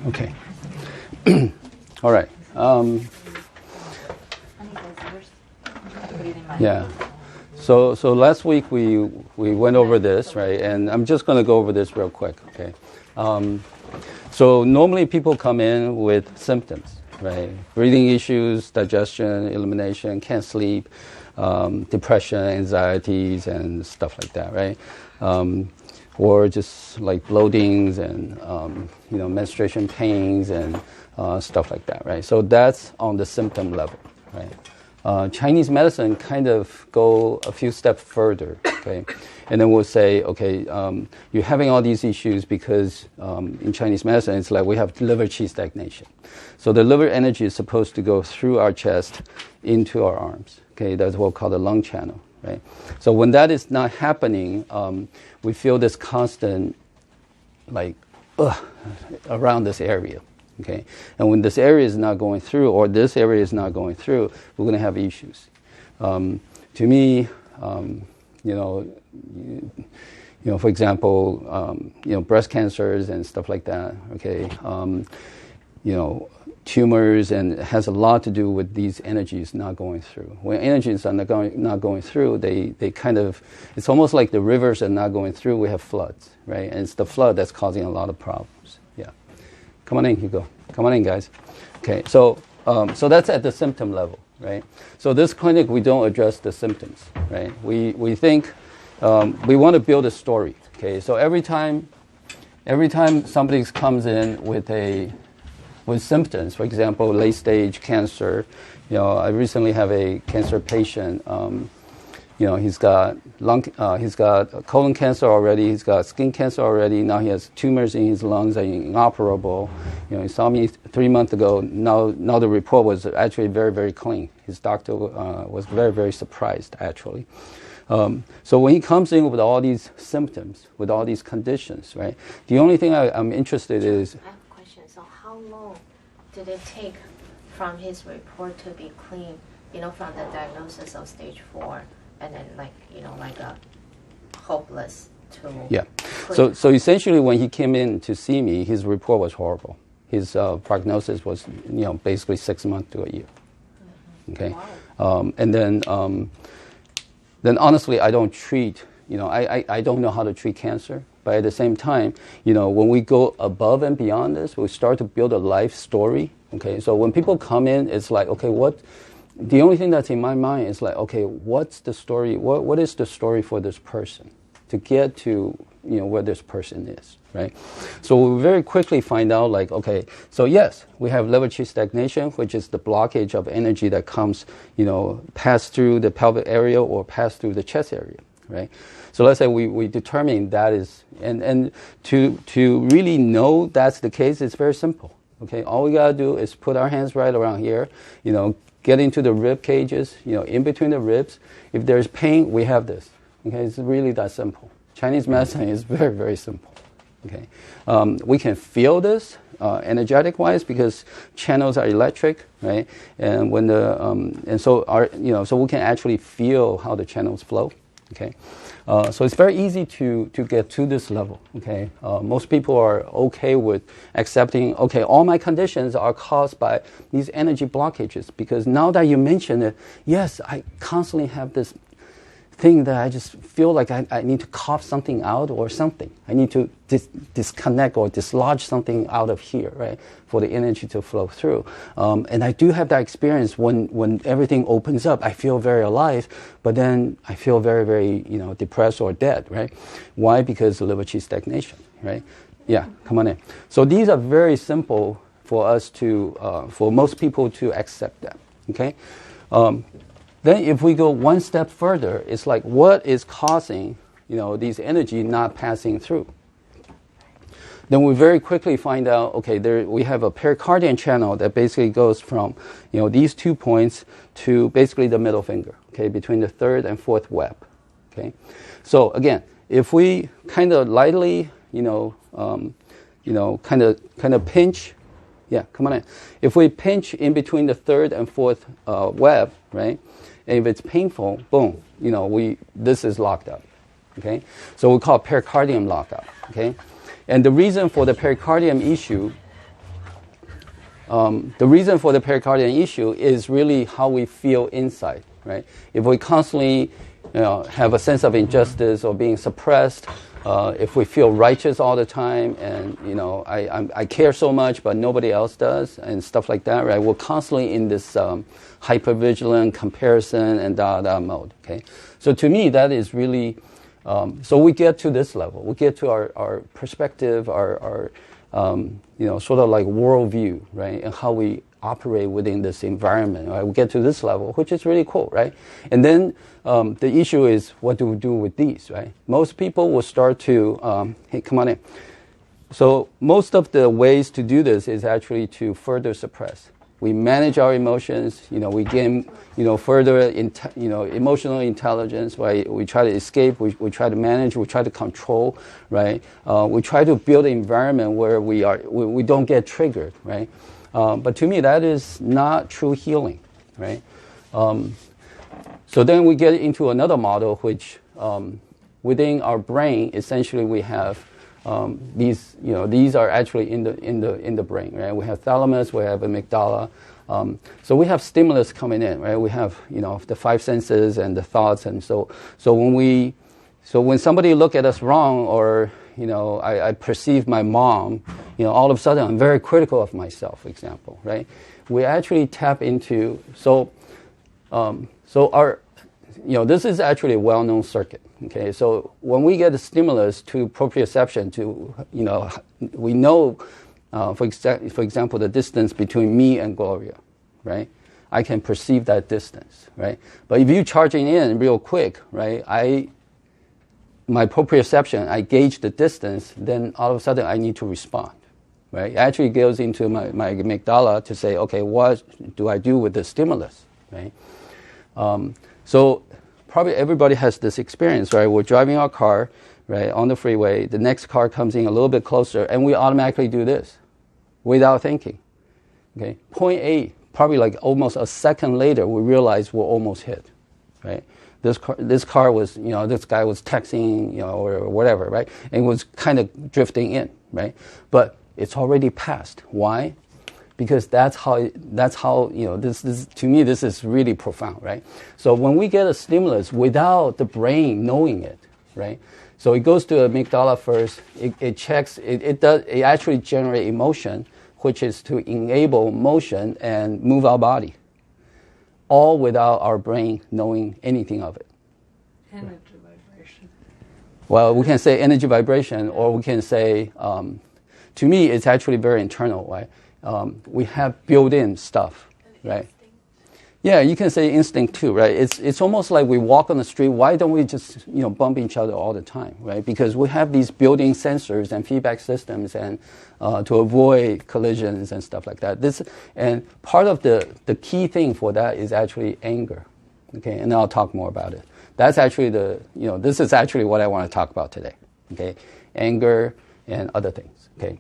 Okay. All right. Yeah. So last week we went over this, right? And I'm just going to go over this real quick, okay? So normally people come in with symptoms, right? Breathing issues, digestion, elimination, can't sleep, depression, anxieties, and stuff like that, right? Or just like bloatings and menstruation pains and stuff like that, right? So that's on the symptom level, right? Chinese medicine kind of go a few steps further, okay? And then we'll say, okay, you're having all these issues because in Chinese medicine, it's like we have liver qi stagnation. So the liver energy is supposed to go through our chest into our arms, okay? That's what we call the lung channel, right? So when that is not happening, we feel this constant, like, around this area. Okay, and when this area is not going through, or this area is not going through, we're going to have issues. To me, for example, breast cancers and stuff like that. Okay, tumors, and it has a lot to do with these energies not going through. When energies are not going through, they kind of, it's almost like the rivers are not going through. We have floods, right? And it's the flood that's causing a lot of problems. Yeah. Come on in, Hugo. Come on in, guys. Okay, so that's at the symptom level, right? So this clinic, we don't address the symptoms, right? We think we want to build a story. Okay, so every time somebody comes in with symptoms, for example, late stage cancer. I recently have a cancer patient. He's got colon cancer already. He's got skin cancer already. Now he has tumors in his lungs that are inoperable. He saw me 3 months ago. Now the report was actually very, very clean. His doctor was very, very surprised, actually. So when he comes in with all these symptoms, with all these conditions, right? The only thing I'm interested in is. I have a question. So how long did it take from his report to be clean? From the diagnosis of stage 4. And then, like a hopeless to. Yeah. So essentially, when he came in to see me, his report was horrible. His prognosis was, basically 6 months to a year. Mm-hmm. Okay. Wow. And then honestly, I don't treat. I don't know how to treat cancer. But at the same time, when we go above and beyond this, we start to build a life story. Okay. So when people come in, it's like, okay, what? The only thing that's in my mind is like, okay, what's the story? What is the story for this person to get to, where this person is, right? So we very quickly find out, like, okay, so yes, we have liver qi stagnation, which is the blockage of energy that comes, pass through the pelvic area or pass through the chest area, right? So let's say we determine that is, and to really know that's the case, it's very simple, okay? All we gotta do is put our hands right around here, get into the rib cages, in between the ribs. If there's pain, we have this. Okay, it's really that simple. Chinese medicine is very, very simple. Okay, we can feel this energetic-wise because channels are electric, right? And when so we can actually feel how the channels flow. Okay, so it's very easy to get to this level. Okay, most people are okay with accepting. Okay, all my conditions are caused by these energy blockages because now that you mention it, yes, I constantly have this thing that I just feel like I need to cough something out or something. I need to disconnect or dislodge something out of here, right, for the energy to flow through. And I do have that experience when everything opens up. I feel very alive, but then I feel very, very, depressed or dead, right? Why? Because of liver qi stagnation, right? Yeah, come on in. So these are very simple for us to, for most people to accept that, okay? Then if we go one step further, it's like what is causing, these energy not passing through? Then we very quickly find out, okay, we have a pericardium channel that basically goes from, these 2 points to basically the middle finger, okay, between the 3rd and 4th web, okay? So again, if we kind of lightly, kind of pinch, yeah, come on in. If we pinch in between the 3rd and 4th web, right? And if it's painful, boom, this is locked up, okay? So we call it pericardium lockup, okay? And the reason for the pericardium issue the reason for the pericardial issue is really how we feel inside, right? If we constantly have a sense of injustice or being suppressed, if we feel righteous all the time and, I care so much but nobody else does and stuff like that, right? We're constantly in this hypervigilant comparison and mode, okay? So to me, that is really, so we get to this level. We get to our perspective, our sort of like worldview, right? And how we operate within this environment, right? We get to this level, which is really cool, right? And then the issue is, what do we do with these, right? Most people will start to, hey, come on in. So most of the ways to do this is actually to further suppress. We manage our emotions, we gain, further, emotional intelligence, right? We try to escape, we try to manage, we try to control, right? We try to build an environment where we don't get triggered, right? But to me, that is not true healing, right? So then we get into another model, which within our brain, essentially we have these are actually in the brain, right? We have thalamus, we have amygdala. So we have stimulus coming in, right? We have the five senses and the thoughts, and so when somebody look at us wrong, or I perceive my mom, all of a sudden I'm very critical of myself, for example, right? We actually tap into our this is actually a well-known circuit. Okay, so when we get a stimulus to proprioception, we know, for example, the distance between me and Gloria, right? I can perceive that distance, right? But if you charging in real quick, right? My proprioception, I gauge the distance, then all of a sudden I need to respond, right? It actually goes into my amygdala to say, okay, what do I do with the stimulus, right? So probably everybody has this experience, right? We're driving our car, right, on the freeway. The next car comes in a little bit closer, and we automatically do this without thinking. Okay, point A, probably like almost a second later, we realize we're almost hit, right? This car was, this guy was texting, or whatever, right? And was kind of drifting in, right? But it's already passed. Why? Because that's how this to me, this is really profound, right? So when we get a stimulus without the brain knowing it, right? So it goes to amygdala first, it checks, it actually generates emotion, which is to enable motion and move our body, all without our brain knowing anything of it. Energy vibration. Well, we can say energy vibration, or we can say, to me, it's actually very internal, right? We have built-in stuff, right? Yeah, you can say instinct too, right? It's almost like we walk on the street. Why don't we just bump each other all the time, right? Because we have these built-in sensors and feedback systems, and to avoid collisions and stuff like that. And part of the key thing for that is actually anger, okay? And I'll talk more about it. That's actually this is actually what I want to talk about today, okay? Anger and other things, okay?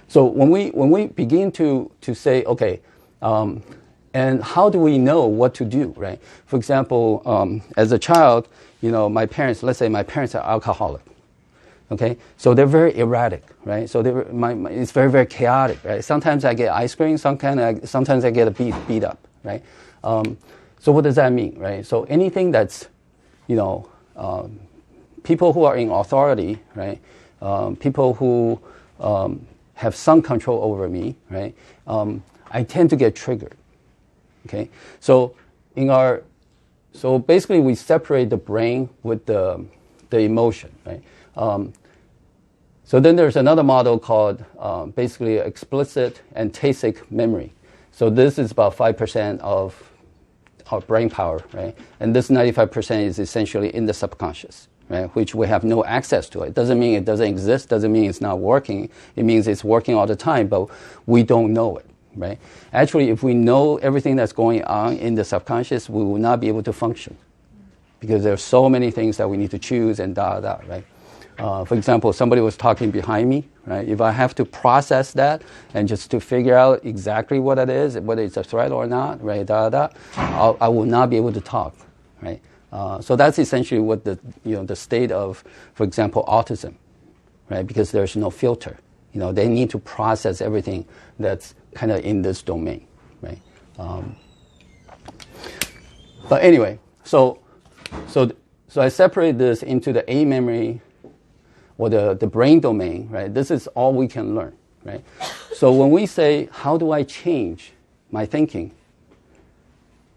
So when we begin to say, okay, and how do we know what to do, right? For example, as a child, my parents, let's say my parents are alcoholic, okay? So they're very erratic, right? So it's very, very chaotic, right? Sometimes I get ice cream, sometimes I get beat up, right? So what does that mean, right? So anything that's, people who are in authority, right? People who have some control over me, right? I tend to get triggered. Okay, so basically we separate the brain with the emotion, right? So then there's another model called basically explicit and tacit memory. So this is about 5% of our brain power, right? And this 95% is essentially in the subconscious, right? Which we have no access to. It doesn't mean it doesn't exist, doesn't mean it's not working. It means it's working all the time, but we don't know it. Right? Actually, if we know everything that's going on in the subconscious, we will not be able to function, because there are so many things that we need to choose and right? For example, somebody was talking behind me, right? If I have to process that and just to figure out exactly what it is, whether it's a threat or not, right? I will not be able to talk, right? So that's essentially what the state of, for example, autism, right? Because there's no filter. They need to process everything that's kind of in this domain, right? But anyway, so I separate this into the A memory or the brain domain, right? This is all we can learn, right? So when we say, how do I change my thinking,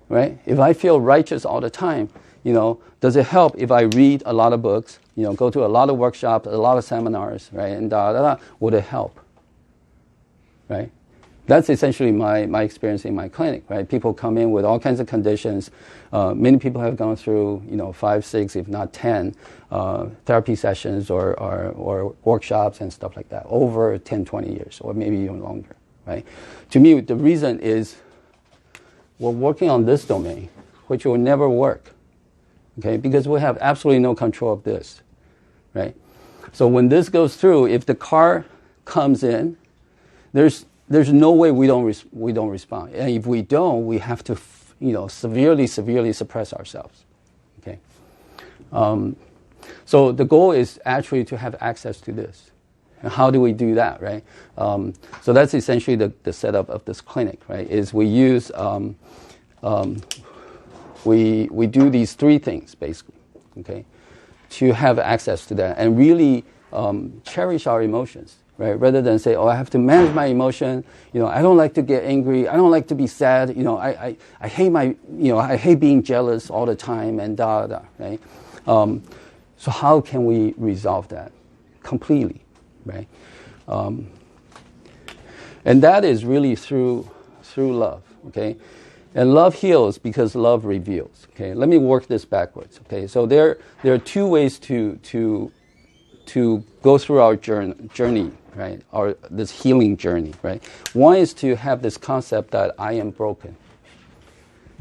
right? If I feel righteous all the time, does it help if I read a lot of books, go to a lot of workshops, a lot of seminars, right? And would it help, right? That's essentially my experience in my clinic, right? People come in with all kinds of conditions. Many people have gone through, 5, 6, if not 10 therapy sessions or workshops and stuff like that over 10, 20 years, or maybe even longer, right? To me, the reason is we're working on this domain, which will never work, okay? Because we have absolutely no control of this, right? So when this goes through, if the car comes in, there's no way we don't respond. And if we don't, we have to, severely suppress ourselves. Okay. So the goal is actually to have access to this. And how do we do that, right? So that's essentially the setup of this clinic, right? Is we use we do these 3 things basically, okay, to have access to that and really cherish our emotions. Right? Rather than say, I have to manage my emotion. I don't like to get angry. I don't like to be sad. I hate I hate being jealous all the time and right? So how can we resolve that completely, right? And that is really through love, okay? And love heals because love reveals, okay? Let me work this backwards, okay? So there are 2 ways to go through our journey, right? This healing journey, right? One is to have this concept that I am broken.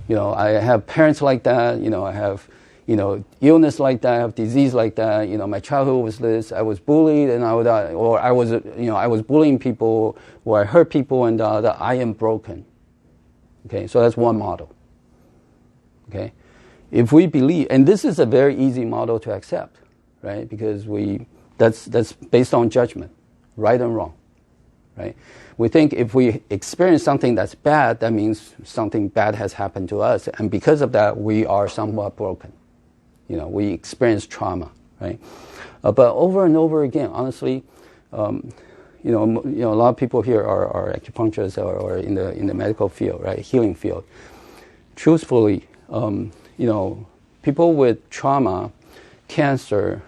I have parents like that. I have, illness like that. I have disease like that. My childhood was this. I was bullied, and I was bullying people, or I hurt people, and that I am broken. Okay, so that's one model. Okay, if we believe, and this is a very easy model to accept, right? Because that's based on judgment, right and wrong, right? We think if we experience something that's bad, that means something bad has happened to us, and because of that, we are somewhat broken. We experience trauma, right? But over and over again, honestly, a lot of people here are acupuncturists or in the medical field, right, healing field. Truthfully, people with trauma, cancer,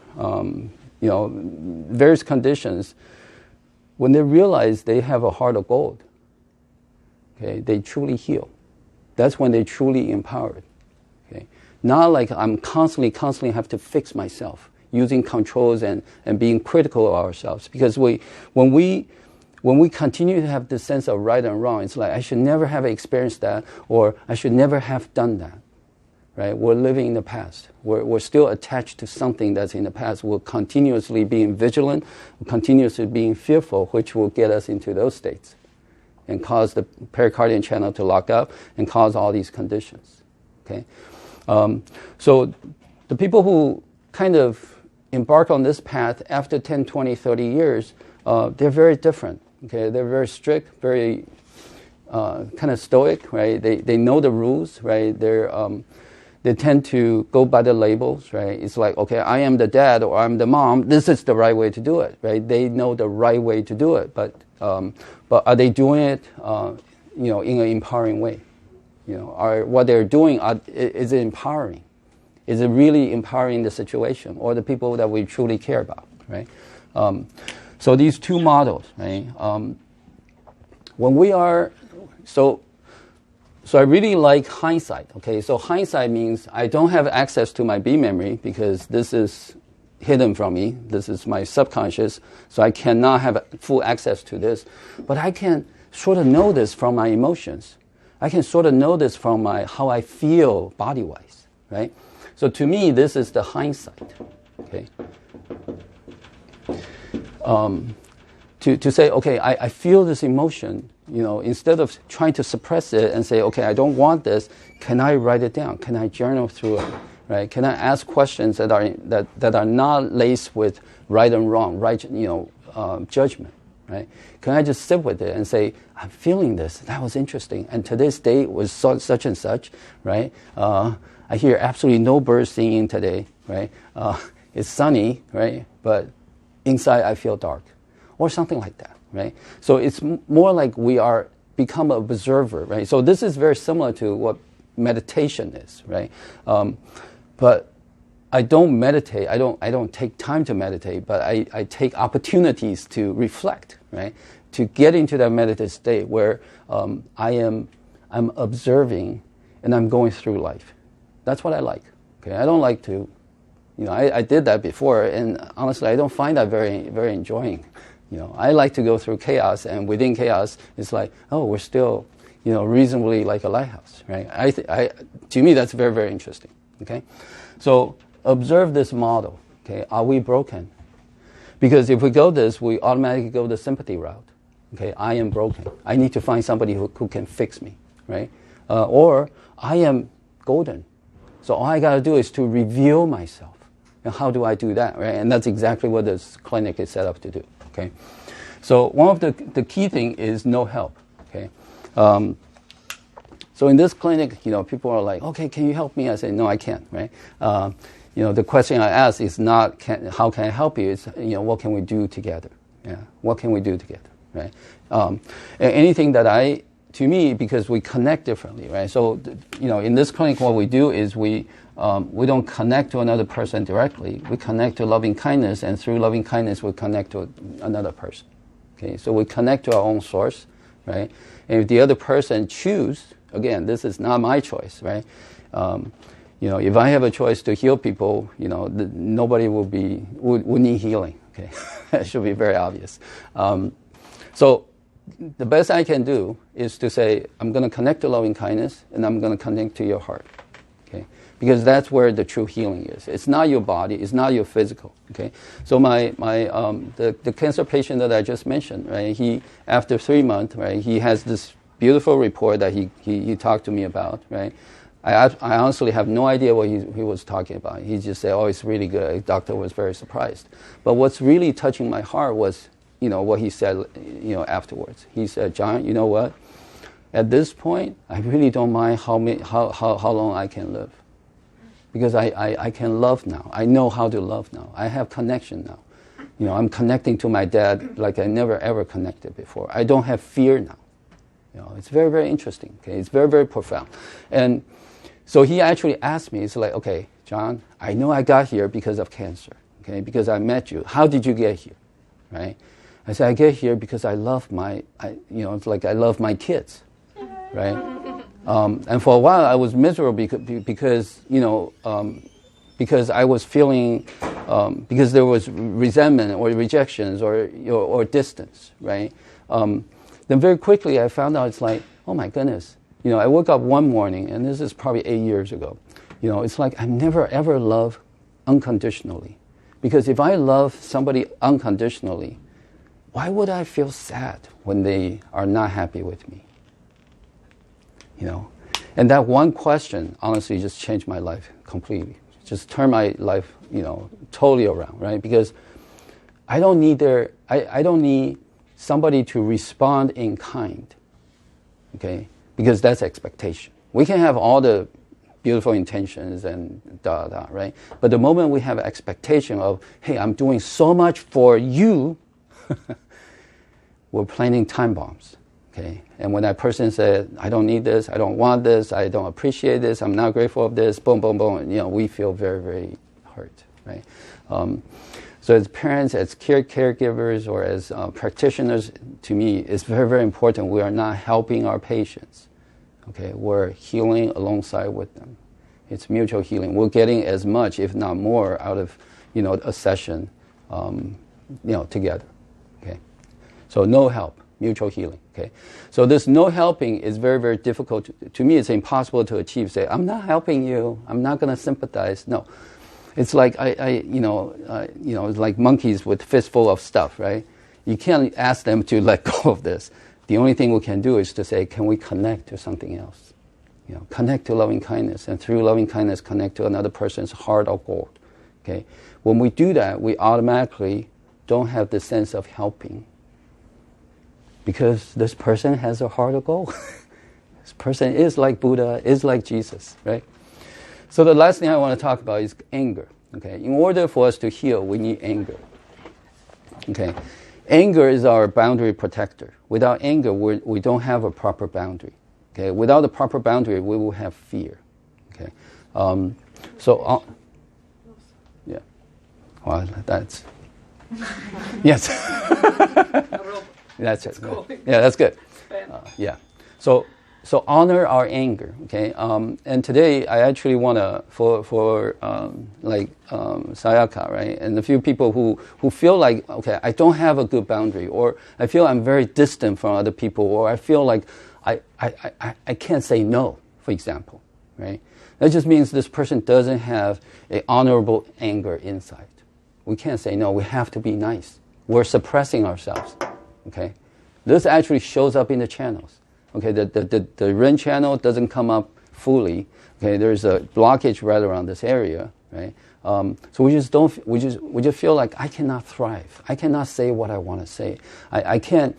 various conditions, when they realize they have a heart of gold, okay, they truly heal. That's when they truly empowered. Okay, not like I'm constantly have to fix myself using controls and being critical of ourselves. Because when we continue to have this sense of right and wrong, it's like I should never have experienced that, or I should never have done that. Right? We're living in the past. We're still attached to something that's in the past. We're continuously being vigilant, continuously being fearful, which will get us into those states and cause the pericardial channel to lock up and cause all these conditions. Okay, so the people who kind of embark on this path after 10, 20, 30 years, they're very different. Okay, they're very strict, very kind of stoic. Right? They know the rules. Right? They tend to go by the labels, right? It's like, okay, I am the dad or I'm the mom. This is the right way to do it, right? They know the right way to do it, but are they doing it, in an empowering way? What they're doing, is it empowering? Is it really empowering the situation or the people that we truly care about, right? So these 2 models, right? When we are So I really like hindsight, okay? So hindsight means I don't have access to my B memory because this is hidden from me. This is my subconscious, so I cannot have full access to this. But I can sort of know this from my emotions. I can sort of know this from how I feel body-wise, right? So to me, this is the hindsight, okay? To say, okay, I feel this emotion, instead of trying to suppress it and say, okay, I don't want this, can I write it down? Can I journal through it, right? Can I ask questions that are not laced with right and wrong, right, judgment, right? Can I just sit with it and say, I'm feeling this. That was interesting. And today's date was such and such, right? I hear absolutely no birds singing today, right? It's sunny, right? But inside I feel dark, or something like that, right? So it's more like we are become an observer, right? So this is very similar to what meditation is, right? But I don't meditate. I don't take time to meditate, but I take opportunities to reflect, right? To get into that meditative state where I'm observing and I'm going through life. That's what I like. Okay, I don't like to, I did that before, and honestly, I don't find that very, very enjoying. I like to go through chaos, and within chaos, it's like, oh, we're still, reasonably like a lighthouse, right? To me, that's very, very interesting. Okay, so observe this model. Okay, are we broken? Because if we go this, we automatically go the sympathy route. Okay, I am broken. I need to find somebody who can fix me, right? Or I am golden. So all I got to do is to reveal myself. And how do I do that, right? And that's exactly what this clinic is set up to do. Okay, so one of the key thing is no help. Okay, so in this clinic, people are like, okay, can you help me? I say, no, I can't, right? The question I ask is not how can I help you? It's what can we do together? Yeah, what can we do together, right? And anything that to me, because we connect differently, right? So in this clinic, what we do is we don't connect to another person directly. We connect to loving kindness, and through loving kindness, we connect to another person. Okay, so we connect to our own source, right? And if the other person choose, again, this is not my choice, right? If I have a choice to heal people, nobody would need healing. Okay, that should be very obvious. So the best I can do is to say, I'm going to connect to loving kindness, and I'm going to connect to your heart. Okay, because that's where the true healing is. It's not your body. It's not your physical. Okay, so the cancer patient that I just mentioned, right? He, after 3 months, right, he has this beautiful report that he talked to me about, right? I honestly have no idea what he was talking about. He just said, oh, it's really good. The doctor was very surprised. But what's really touching my heart was, what he said, afterwards. He said, John, you know what? At this point, I really don't mind how long I can live. Because I can love now. I know how to love now. I have connection now. I'm connecting to my dad like I never ever connected before. I don't have fear now. It's very, very interesting. Okay, it's very, very profound. And so he actually asked me, it's like, okay, John, I know I got here because of cancer, okay, because I met you. How did you get here, right? I said, I get here because I love it's like I love my kids, right? And for a while I was miserable because I was feeling, because there was resentment or rejections or distance, right? Then very quickly I found out it's like, oh my goodness. I woke up one morning, and this is probably 8 years ago. It's like I never ever loved unconditionally. Because if I love somebody unconditionally, why would I feel sad when they are not happy with me? And that one question honestly just changed my life completely. Just turned my life, totally around, right? Because I don't need somebody to respond in kind, okay? Because that's expectation. We can have all the beautiful intentions and right? But the moment we have expectation of, hey, I'm doing so much for you, we're planting time bombs, okay? And when that person said, I don't need this, I don't want this, I don't appreciate this, I'm not grateful of this, boom, boom, boom, we feel very, very hurt, right? So as parents, as caregivers, or as practitioners, to me, it's very, very important. We are not helping our patients. Okay, we're healing alongside with them. It's mutual healing. We're getting as much, if not more, out of a session, together. Okay, so no help, mutual healing. Okay, so this no helping is very, very difficult. To me, it's impossible to achieve. Say, I'm not helping you. I'm not going to sympathize. No. It's like it's like monkeys with fistful of stuff, right? You can't ask them to let go of this. The only thing we can do is to say, can we connect to something else? Connect to loving kindness, and through loving kindness, connect to another person's heart or goal. Okay, when we do that, we automatically don't have the sense of helping. Because this person has a heart of gold. This person is like Buddha, is like Jesus, right? So the last thing I want to talk about is anger. Okay, in order for us to heal, we need anger. Okay, anger is our boundary protector. Without anger, we don't have a proper boundary. Okay, without a proper boundary, we will have fear. Okay, yeah. Well, that's yes. That's it. Cool. Yeah, that's good. Yeah. So honor our anger, okay? And today I actually want to, for Sayaka, right? And a few people who feel like, okay, I don't have a good boundary, or I feel I'm very distant from other people, or I feel like I can't say no, for example, right? That just means this person doesn't have an honorable anger inside. We can't say no, we have to be nice. We're suppressing ourselves, okay? This actually shows up in the channels. Okay, the Ren channel doesn't come up fully. Okay, there's a blockage right around this area, right? So we just feel like I cannot thrive. I cannot say what I want to say. I can't.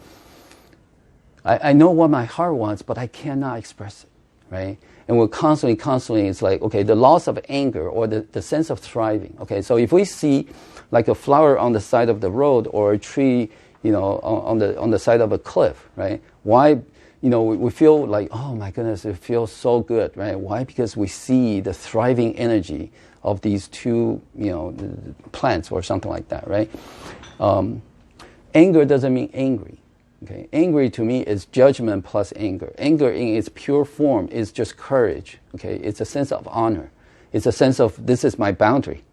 I know what my heart wants, but I cannot express it, right? And we're constantly. It's like, okay, the loss of anger or the sense of thriving. Okay, so if we see like a flower on the side of the road or a tree, on the side of a cliff, right? Why? We feel like, oh my goodness, it feels so good, right? Why? Because we see the thriving energy of these two, plants or something like that, right? Anger doesn't mean angry. Okay, angry to me is judgment plus anger. Anger in its pure form is just courage. Okay, it's a sense of honor. It's a sense of this is my boundary,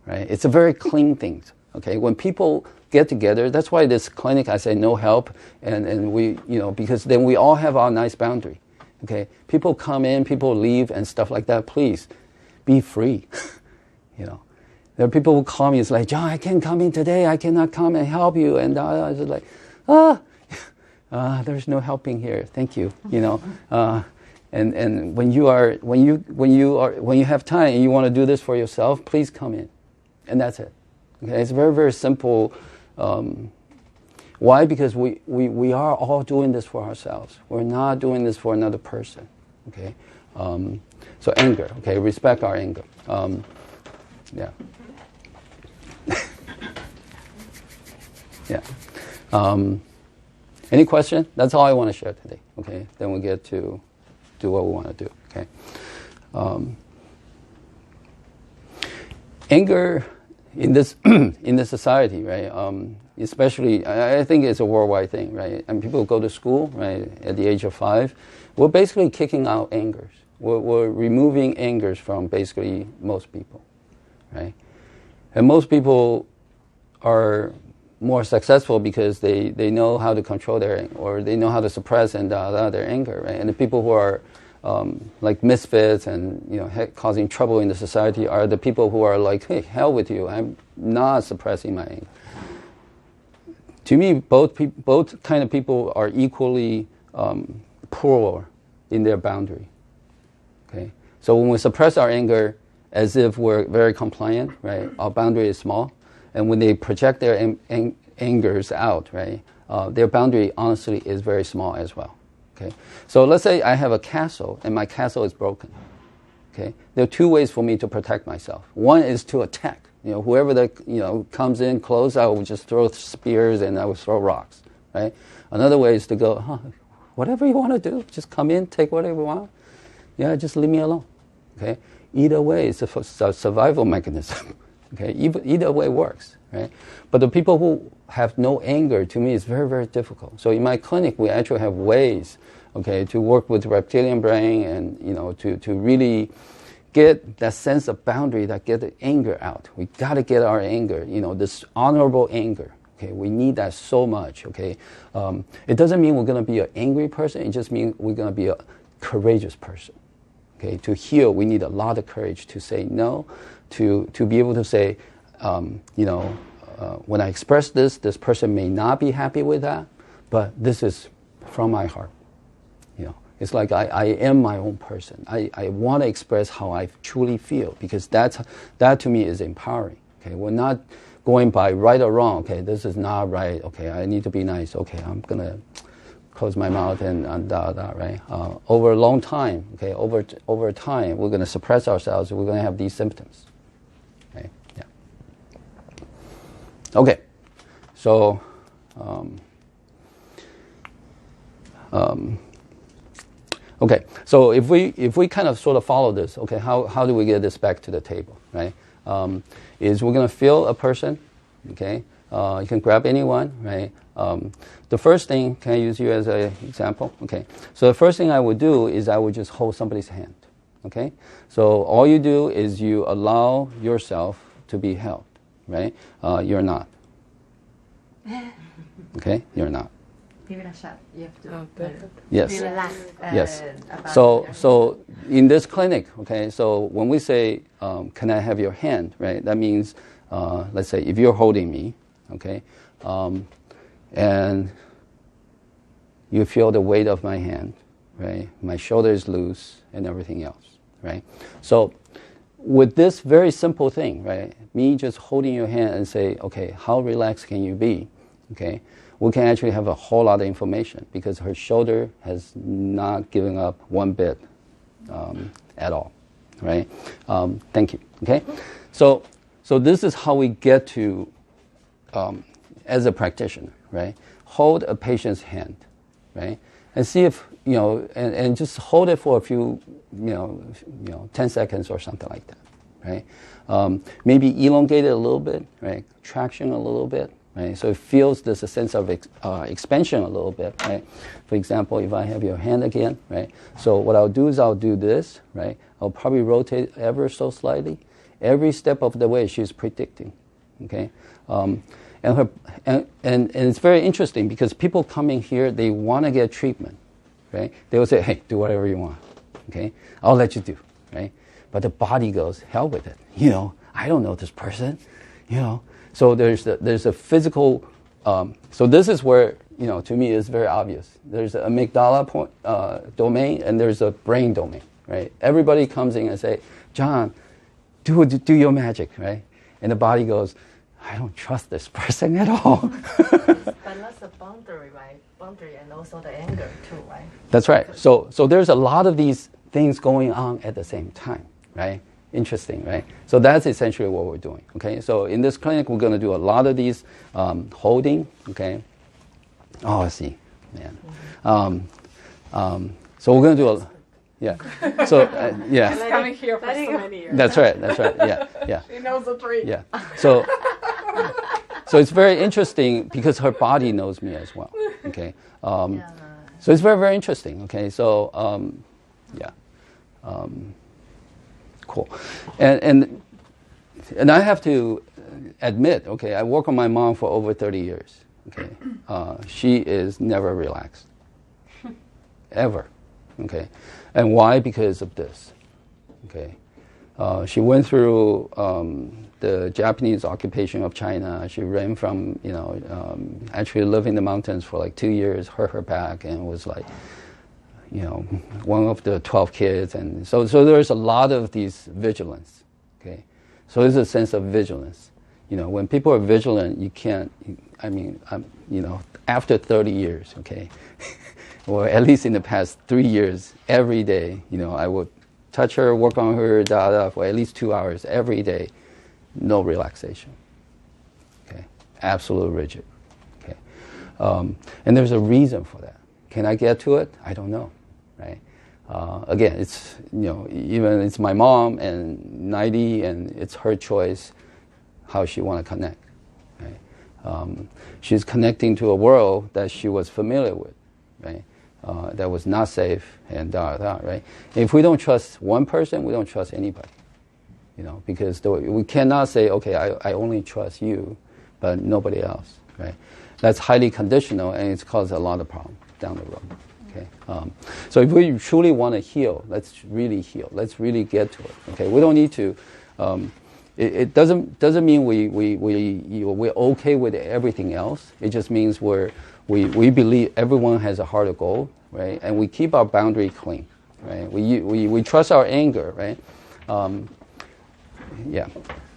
right? It's a very clean thing. Okay, when people get together, that's why this clinic, I say no help, and we, because then we all have our nice boundary. Okay, people come in, people leave, and stuff like that. Please, be free. There are people who call me. It's like, John, I can't come in today. I cannot come and help you. And I was like, there's no helping here. Thank you. And when you have time and you want to do this for yourself, please come in, and that's it. Okay, it's very, very simple. Why? Because we are all doing this for ourselves. We're not doing this for another person. Okay, so anger. Okay, respect our anger. Yeah. Yeah. Any question? That's all I want to share today. Okay, then we get to do what we want to do. Okay. Anger in this society, right? Especially, I think it's a worldwide thing, right? And people go to school, right, at the age of 5. We're basically kicking out angers. We're removing angers from basically most people, right? And most people are more successful because they know how to control or they know how to suppress and their anger, right? And the people who are like misfits and causing trouble in the society are the people who are like, hey, hell with you, I'm not suppressing my anger. To me, both kind of people are equally poor in their boundary. Okay, so when we suppress our anger as if we're very compliant, right, our boundary is small, and when they project their angers out, right, their boundary honestly is very small as well. Okay, so let's say I have a castle and my castle is broken. Okay, there are 2 ways for me to protect myself. One is to attack. Whoever that comes in close, I will just throw spears and I will throw rocks. Right. Another way is to go, whatever you want to do, just come in, take whatever you want. Yeah, just leave me alone. Okay. Either way, it's a survival mechanism. Okay, either way works, right? But the people who have no anger, to me, is very, very difficult. So in my clinic, we actually have ways, okay, to work with the reptilian brain and, to really get that sense of boundary, that get the anger out. We got to get our anger, this honorable anger. Okay, we need that so much, okay? It doesn't mean we're going to be an angry person. It just means we're going to be a courageous person. Okay, to heal, we need a lot of courage to say no, to be able to say, when I express this person may not be happy with that, but this is from my heart. It's like I am my own person. I want to express how I truly feel because that to me is empowering. Okay, we're not going by right or wrong. Okay, this is not right. Okay, I need to be nice. Okay, I'm gonna close my mouth and right? Over a long time, okay, over time, we're going to suppress ourselves. We're going to have these symptoms. Okay, yeah. Okay, so okay, so if we kind of sort of follow this, okay, how do we get this back to the table, right? Is we're going to feel a person, okay? You can grab anyone, right? The first thing, can I use you as an example? Okay, so the first thing I would do is I would just hold somebody's hand, okay? So all you do is you allow yourself to be held, right? You're not. Okay, you're not. Give it a shot. You have to. Yes. Relax. Yes. So in this clinic, okay, so when we say, can I have your hand, right, that means, let's say if you're holding me, okay, and you feel the weight of my hand, right, my shoulder is loose and everything else, right? So with this very simple thing, right, me just holding your hand and say, okay, how relaxed can you be, okay, we can actually have a whole lot of information because her shoulder has not given up one bit at all, right? Thank you, okay? So this is how we get to, as a practitioner, right? Hold a patient's hand, right? And see if, and just hold it for a few, 10 seconds or something like that, right? Maybe elongate it a little bit, right? Traction a little bit, right? So it feels there's a sense of expansion a little bit, right? For example, if I have your hand again, right? So what I'll do is I'll do this, right? I'll probably rotate ever so slightly. Every step of the way she's predicting, okay? And it's very interesting because people coming here, they want to get treatment, right? They will say, hey, do whatever you want, okay? I'll let you do, right? But the body goes, hell with it. I don't know this person, So there's a physical, so this is where, to me it's very obvious. There's a amygdala domain and there's a brain domain, right? Everybody comes in and say, John, do your magic, right? And the body goes, I don't trust this person at all. But that's the boundary, right? Boundary and also the anger too, right? That's right. So there's a lot of these things going on at the same time, right? Interesting, right? So that's essentially what we're doing, okay? So in this clinic, we're going to do a lot of these holding, okay? Oh, I see, man. So we're going to do a... Yeah. So, yeah. She's coming here for so many years. That's right. Yeah. She knows the tree. Yeah. So it's very interesting because her body knows me as well. Okay. So it's very, very interesting. Okay. So, yeah. Cool. And I have to admit, okay, I work on my mom for over 30 years. Okay. She is never relaxed. Ever. Okay. And why? Because of this. Okay. She went through the Japanese occupation of China. She ran from, actually lived in the mountains for like 2 years, hurt her back, and was like, one of the 12 kids. And so there's a lot of these vigilance. Okay. So there's a sense of vigilance. When people are vigilant, you can't, after 30 years, okay, or at least in the past 3 years, every day, I would touch her, work on her, for at least 2 hours every day. No relaxation. Okay, absolute rigid. Okay, and there's a reason for that. Can I get to it? I don't know. Right. Again, it's even it's my mom and 90, and it's her choice how she want to connect. Right. She's connecting to a world that she was familiar with. Right. That was not safe and right? If we don't trust one person, we don't trust anybody, because we cannot say, okay, I only trust you, but nobody else, right? That's highly conditional, and it's caused a lot of problems down the road, okay? So if we truly want to heal, let's really heal. Let's really get to it, okay? We don't need to, it doesn't mean we're okay with everything else. It just means we believe everyone has a heart of gold, right? And we keep our boundary clean, right? We trust our anger, right? Yeah,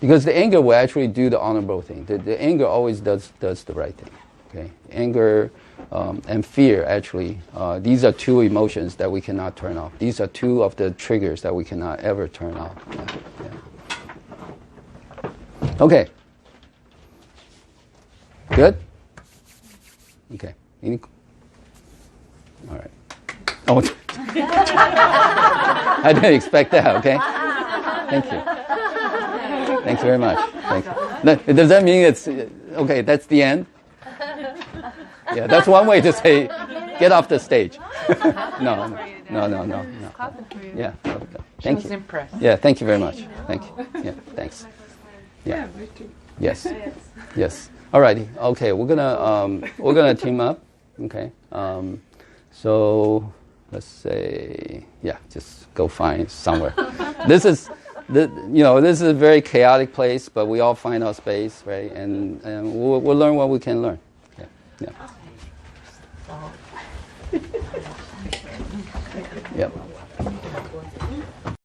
because the anger will actually do the honorable thing. The anger always does the right thing, okay? Anger and fear, actually, these are two emotions that we cannot turn off. These are two of the triggers that we cannot ever turn off. Yeah. Okay. Good? Okay. All right. Oh, I didn't expect that, okay? Thank you. Thanks very much. Thank you. Does that mean it's, okay, that's the end? Yeah, that's one way to say, get off the stage. No. Yeah, okay. Thank you. Impressed. Yeah, thank you very much. Thank you. Yeah, thanks. Yeah. Yes. Yes. All righty. Okay, we're gonna team up. Okay. So let's say, yeah, just go find somewhere. This is a very chaotic place, but we all find our space, right? And we'll learn what we can learn. Okay. Yeah. Yep.